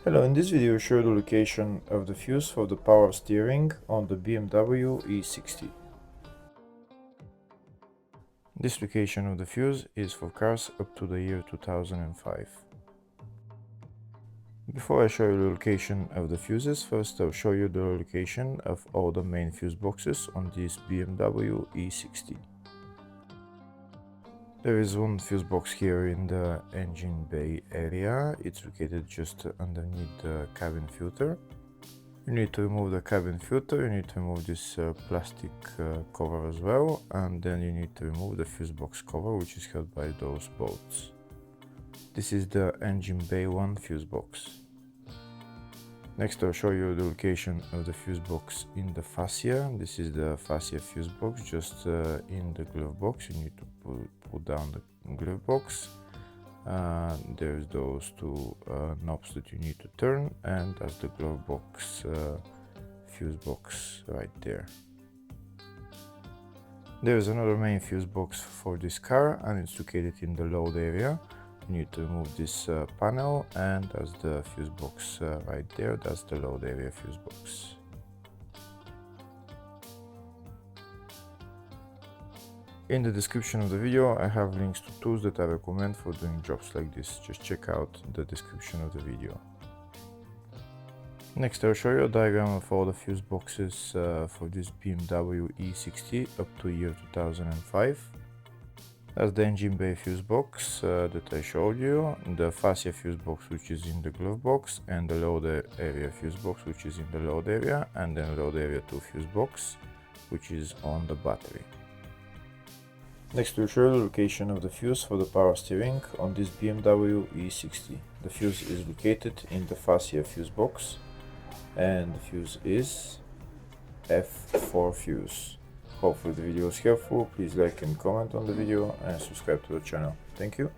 Hello, in this video I show the location of the fuse for the power steering on the BMW E60. This location of the fuse is for cars up to the year 2005. Before I show you the location of the fuses, first I'll show you the location of all the main fuse boxes on this BMW E60. There is one fuse box here in the engine bay area. It's located just underneath the cabin filter. You need to remove the cabin filter, you need to remove this plastic cover as well, and then you need to remove the fuse box cover, which is held by those bolts. This is the engine bay 1 fuse box. Next I'll show you the location of the fuse box in the fascia. This is the fascia fuse box, just in the glove box. You need to pull down the glove box. There's those two knobs that you need to turn, and that's the glove box fuse box right there. There's another main fuse box for this car, and it's located in the load area. You need to remove this panel, and that's the fuse box right there. That's the load area fuse box. In the description of the video I have links to tools that I recommend for doing jobs like this. Just check out the description of the video. Next I'll show you a diagram of all the fuse boxes for this BMW E60 up to year 2005. That's the engine bay fuse box that I showed you, the fascia fuse box which is in the glove box, and the load area fuse box which is in the load area, and then load area 2 fuse box which is on the battery. Next we'll show the location of the fuse for the power steering on this BMW E60. The fuse is located in the fascia fuse box, and the fuse is F4 fuse. Hopefully the video was helpful. Please like and comment on the video and subscribe to the channel. Thank you.